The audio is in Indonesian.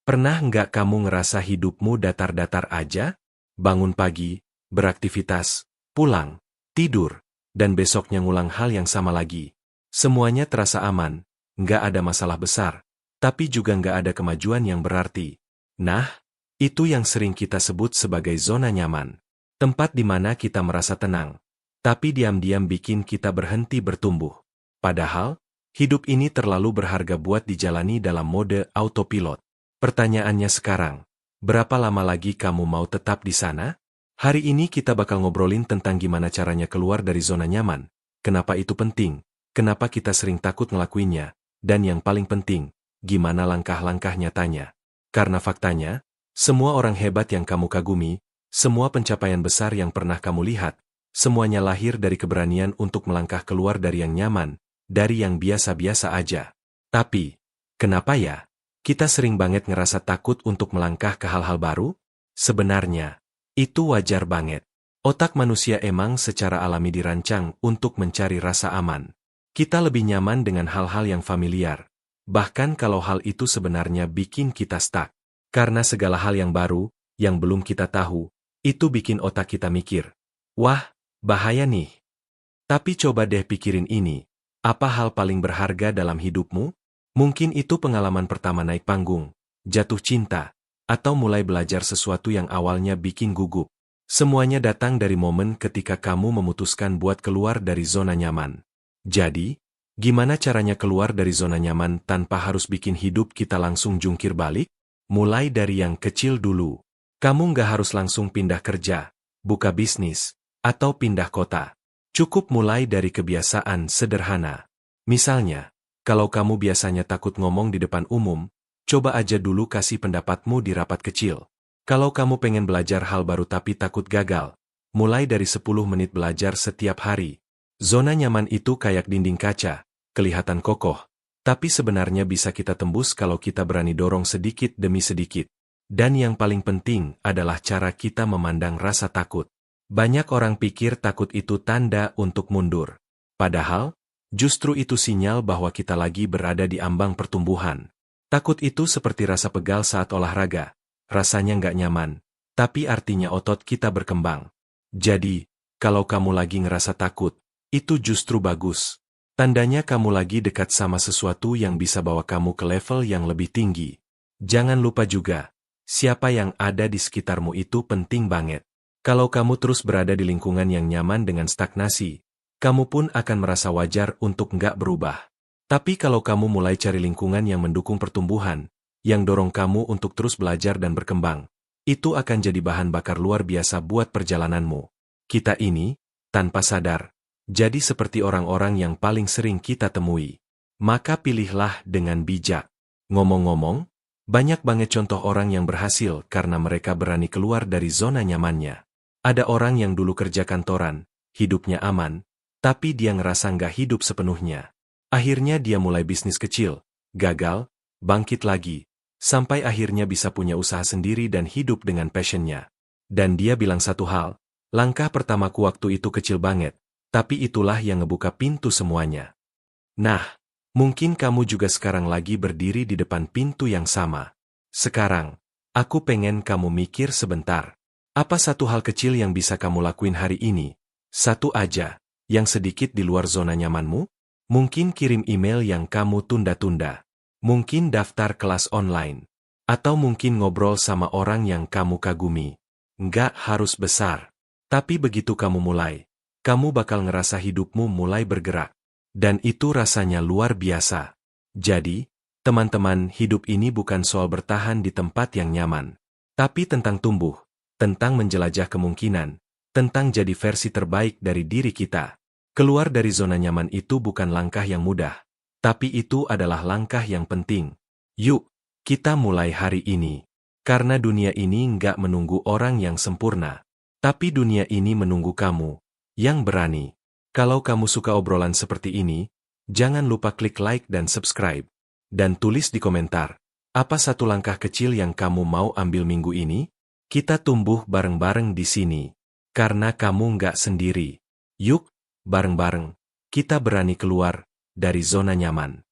Pernah nggak kamu ngerasa hidupmu datar-datar aja? Bangun pagi, beraktivitas, pulang, tidur, dan besoknya ngulang hal yang sama lagi. Semuanya terasa aman, nggak ada masalah besar, tapi juga nggak ada kemajuan yang berarti. Nah, itu yang sering kita sebut sebagai zona nyaman. Tempat di mana kita merasa tenang, tapi diam-diam bikin kita berhenti bertumbuh. Padahal, hidup ini terlalu berharga buat dijalani dalam mode autopilot. Pertanyaannya sekarang, berapa lama lagi kamu mau tetap di sana? Hari ini kita bakal ngobrolin tentang gimana caranya keluar dari zona nyaman, kenapa itu penting, kenapa kita sering takut ngelakuinnya, dan yang paling penting, gimana langkah-langkah nyatanya. Karena faktanya, semua orang hebat yang kamu kagumi, semua pencapaian besar yang pernah kamu lihat, semuanya lahir dari keberanian untuk melangkah keluar dari yang nyaman, dari yang biasa-biasa aja. Tapi, kenapa ya? Kita sering banget ngerasa takut untuk melangkah ke hal-hal baru? Sebenarnya, itu wajar banget. Otak manusia emang secara alami dirancang untuk mencari rasa aman. Kita lebih nyaman dengan hal-hal yang familiar. Bahkan kalau hal itu sebenarnya bikin kita stuck. Karena segala hal yang baru, yang belum kita tahu, itu bikin otak kita mikir, wah, bahaya nih. Tapi coba deh pikirin ini, apa hal paling berharga dalam hidupmu? Mungkin itu pengalaman pertama naik panggung, jatuh cinta, atau mulai belajar sesuatu yang awalnya bikin gugup. Semuanya datang dari momen ketika kamu memutuskan buat keluar dari zona nyaman. Jadi, gimana caranya keluar dari zona nyaman tanpa harus bikin hidup kita langsung jungkir balik? Mulai dari yang kecil dulu. Kamu nggak harus langsung pindah kerja, buka bisnis, atau pindah kota. Cukup mulai dari kebiasaan sederhana. Misalnya, kalau kamu biasanya takut ngomong di depan umum, coba aja dulu kasih pendapatmu di rapat kecil. Kalau kamu pengen belajar hal baru tapi takut gagal, mulai dari 10 menit belajar setiap hari. Zona nyaman itu kayak dinding kaca, kelihatan kokoh, tapi sebenarnya bisa kita tembus kalau kita berani dorong sedikit demi sedikit. Dan yang paling penting adalah cara kita memandang rasa takut. Banyak orang pikir takut itu tanda untuk mundur. Padahal, justru itu sinyal bahwa kita lagi berada di ambang pertumbuhan. Takut itu seperti rasa pegal saat olahraga. Rasanya nggak nyaman, tapi artinya otot kita berkembang. Jadi, kalau kamu lagi ngerasa takut, itu justru bagus. Tandanya kamu lagi dekat sama sesuatu yang bisa bawa kamu ke level yang lebih tinggi. Jangan lupa juga, siapa yang ada di sekitarmu itu penting banget. Kalau kamu terus berada di lingkungan yang nyaman dengan stagnasi, kamu pun akan merasa wajar untuk nggak berubah. Tapi kalau kamu mulai cari lingkungan yang mendukung pertumbuhan, yang dorong kamu untuk terus belajar dan berkembang, itu akan jadi bahan bakar luar biasa buat perjalananmu. Kita ini, tanpa sadar, jadi seperti orang-orang yang paling sering kita temui. Maka pilihlah dengan bijak. Ngomong-ngomong, banyak banget contoh orang yang berhasil karena mereka berani keluar dari zona nyamannya. Ada orang yang dulu kerja kantoran, hidupnya aman, tapi dia ngerasa nggak hidup sepenuhnya. Akhirnya dia mulai bisnis kecil, gagal, bangkit lagi, sampai akhirnya bisa punya usaha sendiri dan hidup dengan passionnya. Dan dia bilang satu hal, langkah pertamaku waktu itu kecil banget, tapi itulah yang ngebuka pintu semuanya. Nah, mungkin kamu juga sekarang lagi berdiri di depan pintu yang sama. Sekarang, aku pengen kamu mikir sebentar. Apa satu hal kecil yang bisa kamu lakuin hari ini? Satu aja, yang sedikit di luar zona nyamanmu? Mungkin kirim email yang kamu tunda-tunda. Mungkin daftar kelas online. Atau mungkin ngobrol sama orang yang kamu kagumi. Nggak harus besar. Tapi begitu kamu mulai, kamu bakal ngerasa hidupmu mulai bergerak. Dan itu rasanya luar biasa. Jadi, teman-teman, hidup ini bukan soal bertahan di tempat yang nyaman. Tapi tentang tumbuh. Tentang menjelajah kemungkinan, tentang jadi versi terbaik dari diri kita. Keluar dari zona nyaman itu bukan langkah yang mudah, tapi itu adalah langkah yang penting. Yuk, kita mulai hari ini. Karena dunia ini nggak menunggu orang yang sempurna, tapi dunia ini menunggu kamu, yang berani. Kalau kamu suka obrolan seperti ini, jangan lupa klik like dan subscribe. Dan tulis di komentar, apa satu langkah kecil yang kamu mau ambil minggu ini? Kita tumbuh bareng-bareng di sini. Karena kamu nggak sendiri. Yuk, bareng-bareng, kita berani keluar dari zona nyaman.